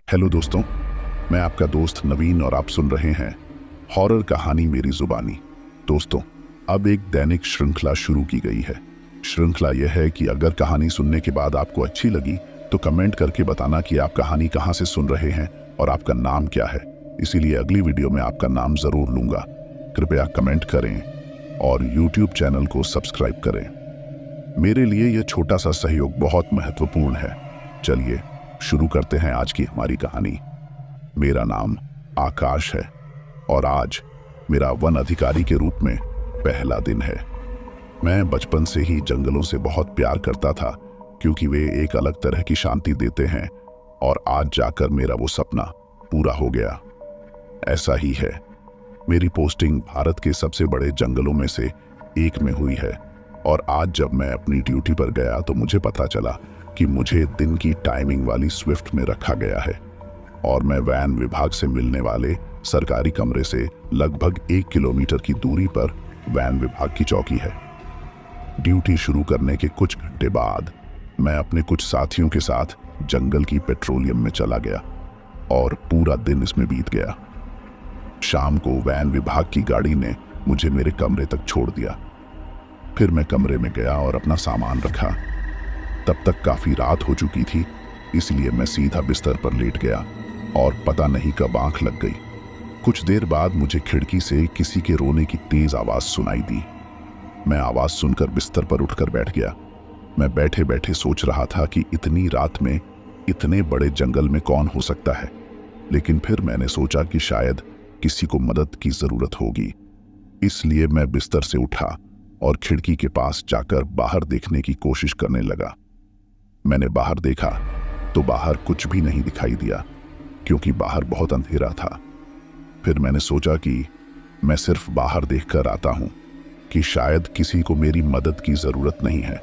Hello दोस्तों, मैं आपका दोस्त नवीन और आप सुन रहे हैं हॉरर कहानी मेरी जुबानी। दोस्तों, अब एक दैनिक श्रृंखला शुरू की गई है। श्रृंखला यह है कि अगर कहानी सुनने के बाद आपको अच्छी लगी तो कमेंट करके बताना कि आप कहानी कहां से सुन रहे हैं और आपका नाम क्या है। इसीलिए अगली वीडियो में आपका नाम जरूर लूंगा। कृपया कमेंट करें और यूट्यूब चैनल को सब्सक्राइब करें। मेरे लिए यह छोटा सा सहयोग बहुत महत्वपूर्ण है। चलिए शुरू करते हैं आज की हमारी कहानी। मेरा नाम आकाश है और आज मेरा वन अधिकारी के रूप में पहला दिन है। मैं बचपन से ही जंगलों से बहुत प्यार करता था क्योंकि वे एक अलग तरह की शांति देते हैं और आज जाकर मेरा वो सपना पूरा हो गया। ऐसा ही है, मेरी पोस्टिंग भारत के सबसे बड़े जंगलों में से एक में हुई है और आज जब मैं अपनी ड्यूटी पर गया तो मुझे पता चला कि मुझे दिन की टाइमिंग वाली स्विफ्ट में रखा गया है और मैं वैन विभाग से मिलने वाले सरकारी कमरे से लगभग 1 किलोमीटर की दूरी पर वैन विभाग की चौकी है। ड्यूटी शुरू करने के कुछ घंटे बाद मैं अपने कुछ साथियों के साथ जंगल की पेट्रोलियम में चला गया और पूरा दिन इसमें बीत गया। शाम को वैन विभाग की गाड़ी ने मुझे मेरे कमरे तक छोड़ दिया। फिर मैं कमरे में गया और अपना सामान रखा। तब तक काफी रात हो चुकी थी, इसलिए मैं सीधा बिस्तर पर लेट गया और पता नहीं कब आंख लग गई। कुछ देर बाद मुझे खिड़की से किसी के रोने की तेज आवाज सुनाई दी। मैं आवाज सुनकर बिस्तर पर उठकर बैठ गया। मैं बैठे बैठे सोच रहा था कि इतनी रात में इतने बड़े जंगल में कौन हो सकता है, लेकिन फिर मैंने सोचा कि शायद किसी को मदद की जरूरत होगी। इसलिए मैं बिस्तर से उठा और खिड़की के पास जाकर बाहर देखने की कोशिश करने लगा। मैंने बाहर देखा तो बाहर कुछ भी नहीं दिखाई दिया क्योंकि बाहर बहुत अंधेरा था। फिर मैंने सोचा कि मैं सिर्फ बाहर देखकर आता हूं कि शायद किसी को मेरी मदद की जरूरत नहीं है,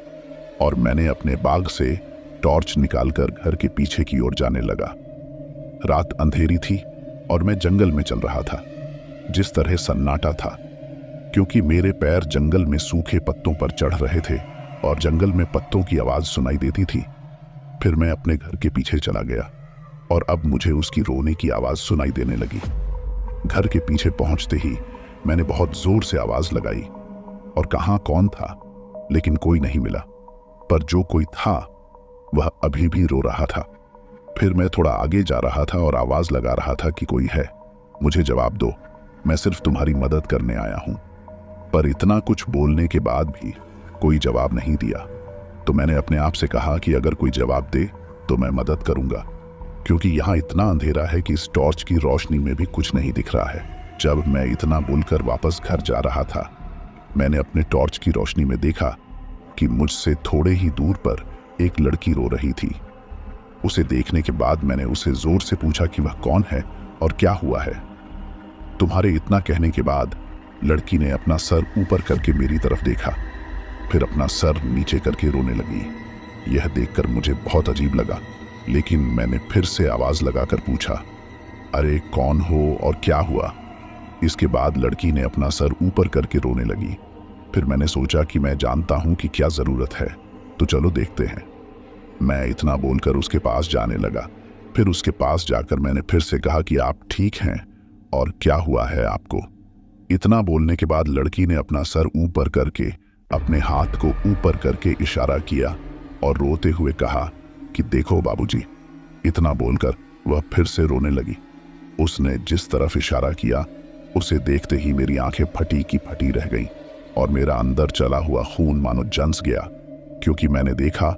और मैंने अपने बैग से टॉर्च निकालकर घर के पीछे की ओर जाने लगा। रात अंधेरी थी और मैं जंगल में चल रहा था। जिस तरह सन्नाटा था क्योंकि मेरे पैर जंगल में सूखे पत्तों पर चढ़ रहे थे और जंगल में पत्तों की आवाज सुनाई देती थी। फिर मैं अपने घर के पीछे चला गया और अब मुझे उसकी रोने की आवाज सुनाई देने लगी। घर के पीछे पहुंचते ही मैंने बहुत जोर से आवाज लगाई और कहां कौन था, लेकिन कोई नहीं मिला। पर जो कोई था वह अभी भी रो रहा था। फिर मैं थोड़ा आगे जा रहा था और आवाज लगा रहा था कि कोई है, मुझे जवाब दो, मैं सिर्फ तुम्हारी मदद करने आया हूं। पर इतना कुछ बोलने के बाद भी कोई जवाब नहीं दिया। तो मैंने अपने आप से कहा कि अगर कोई जवाब दे तो मैं मदद करूंगा, क्योंकि यहाँ इतना अंधेरा है कि इस टॉर्च की रोशनी में भी कुछ नहीं दिख रहा है। जब मैं इतना बोलकर वापस घर जा रहा था, मैंने अपने टॉर्च की रोशनी में देखा कि मुझसे थोड़े ही दूर पर एक लड़की रो रही थी। उसे देखने के बाद मैंने उसे जोर से पूछा कि वह कौन है और क्या हुआ है। तुम्हारे इतना कहने के बाद लड़की ने अपना सर ऊपर करके मेरी तरफ देखा, फिर अपना सर नीचे करके रोने लगी। यह देखकर मुझे बहुत अजीब लगा, लेकिन मैंने फिर से आवाज लगाकर पूछा, अरे कौन हो और क्या हुआ? इसके बाद लड़की ने अपना सर ऊपर करके रोने लगी। फिर मैंने सोचा कि मैं जानता हूं कि क्या जरूरत है, तो चलो देखते हैं। मैं इतना बोलकर उसके पास जाने लगा। फिर उसके पास जाकर मैंने फिर से कहा कि आप ठीक हैं और क्या हुआ है आपको? इतना बोलने के बाद लड़की ने अपना सर ऊपर करके अपने हाथ को ऊपर करके इशारा किया और रोते हुए कहा कि देखो बाबूजी। इतना बोलकर वह फिर से रोने लगी। उसने जिस तरफ इशारा किया उसे देखते ही मेरी आंखें फटी की फटी रह गईं और मेरा अंदर चला हुआ खून मानो जंस गया, क्योंकि मैंने देखा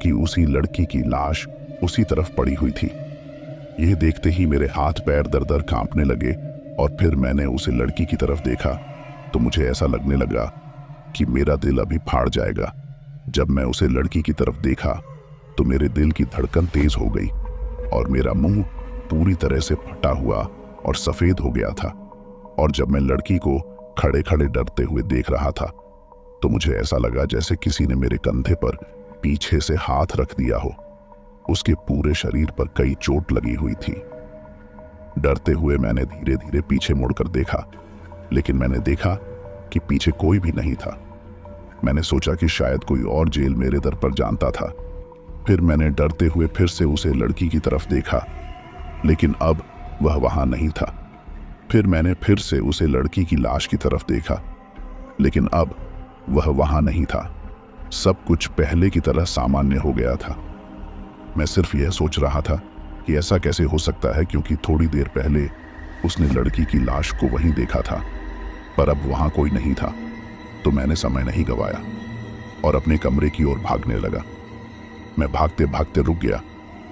कि उसी लड़की की लाश उसी तरफ पड़ी हुई थी। यह देखते ही मेरे हाथ पैर दर दर कांपने लगे और फिर मैंने उसे लड़की की तरफ देखा तो मुझे ऐसा लगने लगा कि मेरा दिल अभी फाड़ जाएगा। जब मैं उसे लड़की की तरफ देखा तो मेरे दिल की धड़कन तेज हो गई और मेरा मुंह पूरी तरह से फटा हुआ और सफेद हो गया था। और जब मैं लड़की को खड़े खड़े डरते हुए देख रहा था तो मुझे ऐसा लगा जैसे किसी ने मेरे कंधे पर पीछे से हाथ रख दिया हो। उसके पूरे शरीर पर कई चोट लगी हुई थी। डरते हुए मैंने धीरे धीरे पीछे मुड़कर देखा, लेकिन मैंने देखा कि पीछे कोई भी नहीं था। मैंने सोचा कि शायद कोई और जेल मेरे दर पर जानता था। फिर मैंने डरते हुए फिर से उसे लड़की की तरफ देखा लेकिन अब वह वहां नहीं था। फिर मैंने फिर से उसे लड़की की लाश की तरफ देखा, लेकिन अब वह वहां नहीं था। सब कुछ पहले की तरह सामान्य हो गया था। मैं सिर्फ यह सोच रहा था कि ऐसा कैसे हो सकता है, क्योंकि थोड़ी देर पहले उसने लड़की की लाश को वहीं देखा था, पर अब वहां कोई नहीं था। तो मैंने समय नहीं गवाया और अपने कमरे की ओर भागने लगा। मैं भागते भागते रुक गया,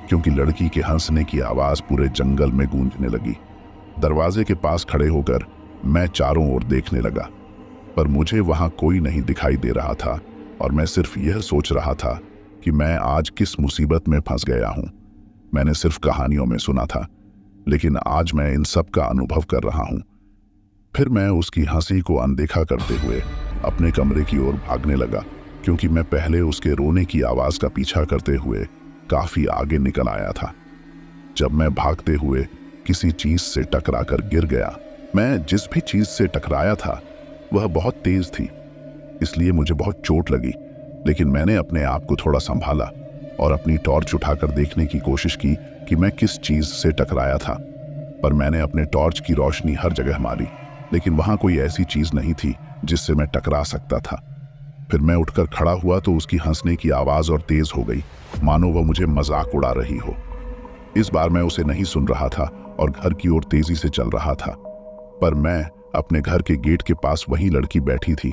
क्योंकि लड़की के हंसने की आवाज पूरे जंगल में गूंजने लगी। दरवाजे के पास खड़े होकर मैं चारों ओर देखने लगा, पर मुझे वहां कोई नहीं दिखाई दे रहा था और मैं सिर्फ यह सोच रहा था कि मैं आज किस मुसीबत में फंस गया हूं। मैंने सिर्फ कहानियों में सुना था, लेकिन आज मैं इन सब का अनुभव कर रहा हूं। फिर मैं उसकी हंसी को अनदेखा करते हुए अपने कमरे की ओर भागने लगा, क्योंकि मैं पहले उसके रोने की आवाज का पीछा करते हुए काफी आगे निकल आया था। जब मैं भागते हुए किसी चीज से टकराकर गिर गया। मैं जिस भी चीज से टकराया था वह बहुत तेज थी, इसलिए मुझे बहुत चोट लगी, लेकिन मैंने अपने आप को थोड़ा संभाला और अपनी टॉर्च उठाकर देखने की कोशिश की कि मैं किस चीज से टकराया था। पर मैंने अपने टॉर्च की रोशनी हर जगह मारी, लेकिन वहां कोई ऐसी चीज नहीं थी जिससे मैं टकरा सकता था। फिर मैं उठकर खड़ा हुआ तो उसकी हंसने की आवाज और तेज हो गई, मानो वह मुझे मजाक उड़ा रही हो। इस बार मैं उसे नहीं सुन रहा था और घर की ओर तेजी से चल रहा था, पर मैं अपने घर के गेट के पास वही लड़की बैठी थी,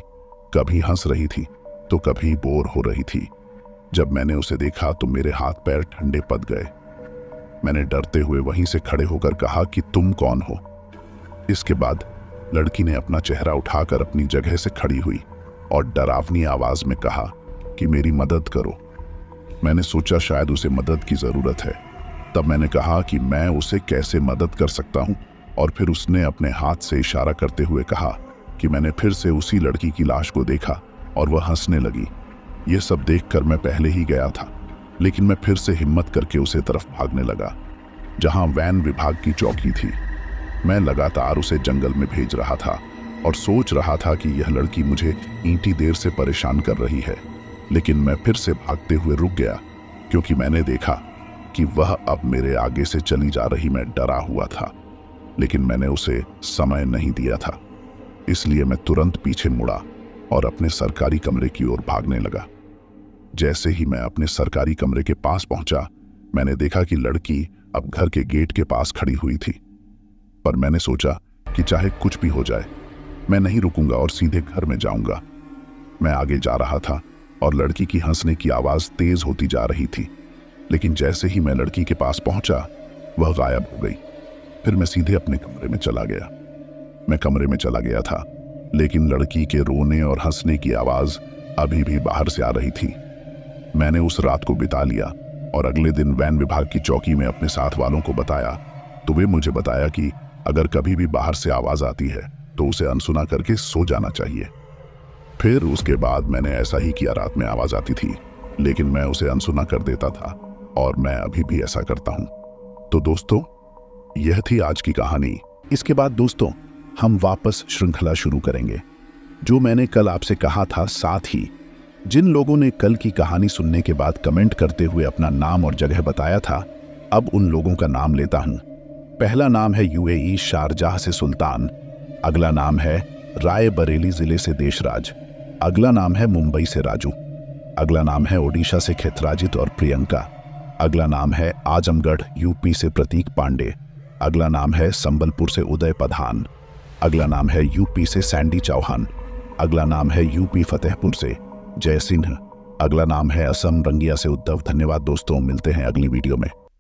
कभी हंस रही थी तो कभी बोर हो रही थी। जब मैंने उसे देखा तो मेरे हाथ पैर ठंडे पड़ गए। मैंने डरते हुए वहीं से खड़े होकर कहा कि तुम कौन हो। इसके बाद लड़की ने अपना चेहरा उठाकर अपनी जगह से खड़ी हुई और डरावनी आवाज में कहा कि मेरी मदद करो। मैंने सोचा शायद उसे मदद की जरूरत है। तब मैंने कहा कि मैं उसे कैसे मदद कर सकता हूं, और फिर उसने अपने हाथ से इशारा करते हुए कहा कि मैंने फिर से उसी लड़की की लाश को देखा और वह हंसने लगी। यह सब देखकर मैं पहले ही गया था, लेकिन मैं फिर से हिम्मत करके उसे तरफ भागने लगा जहां वैन विभाग की चौकी थी। मैं लगातार उसे जंगल में भेज रहा था और सोच रहा था कि यह लड़की मुझे ईंटी देर से परेशान कर रही है, लेकिन मैं फिर से भागते हुए रुक गया, क्योंकि मैंने देखा कि वह अब मेरे आगे से चली जा रही। मैं डरा हुआ था, लेकिन मैंने उसे समय नहीं दिया था, इसलिए मैं तुरंत पीछे मुड़ा और अपने सरकारी कमरे की ओर भागने लगा। जैसे ही मैं अपने सरकारी कमरे के पास पहुंचा, मैंने देखा कि लड़की अब घर के गेट के पास खड़ी हुई थी। पर मैंने सोचा कि चाहे कुछ भी हो जाए, मैं नहीं रुकूंगा और सीधे घर में जाऊंगा। मैं आगे जा रहा था और लड़की की हंसने की आवाज तेज होती जा रही थी, लेकिन जैसे ही मैं लड़की के पास पहुंचा, वह गायब हो गई। फिर मैं सीधे अपने कमरे में चला गया। मैं कमरे में चला गया था, लेकिन लड़की के रोने और हंसने की आवाज अभी भी बाहर से आ रही थी। मैंने उस रात को बिता लिया और अगले दिन वैन विभाग की चौकी में अपने साथ वालों को बताया, तो वे मुझे बताया कि अगर कभी भी बाहर से आवाज आती है तो उसे अनसुना करके सो जाना चाहिए। फिर उसके बाद मैंने ऐसा ही किया। रात में आवाज आती थी, लेकिन मैं उसे अनसुना कर देता था और मैं अभी भी ऐसा करता हूं। तो दोस्तों, यह थी आज की कहानी। इसके बाद दोस्तों हम वापस श्रृंखला शुरू करेंगे। जो मैंने कल आपसे कहा था, साथ ही जिन लोगों ने कल की कहानी सुनने के बाद कमेंट करते हुए अपना नाम और जगह बताया था, अब उन लोगों का नाम लेता हूं। पहला नाम है यूएई शारजाह से सुल्तान। अगला नाम है रायबरेली जिले से देशराज। अगला नाम है मुंबई से राजू। अगला नाम है ओडिशा से खेतराजित और प्रियंका। अगला नाम है आजमगढ़ यूपी से प्रतीक पांडे। अगला नाम है संबलपुर से उदय पधान। अगला नाम है यूपी से सैंडी चौहान। अगला नाम है यूपी फतेहपुर से जय सिंह। अगला नाम है असम रंगिया से उद्धव। धन्यवाद दोस्तों, मिलते हैं अगली वीडियो में।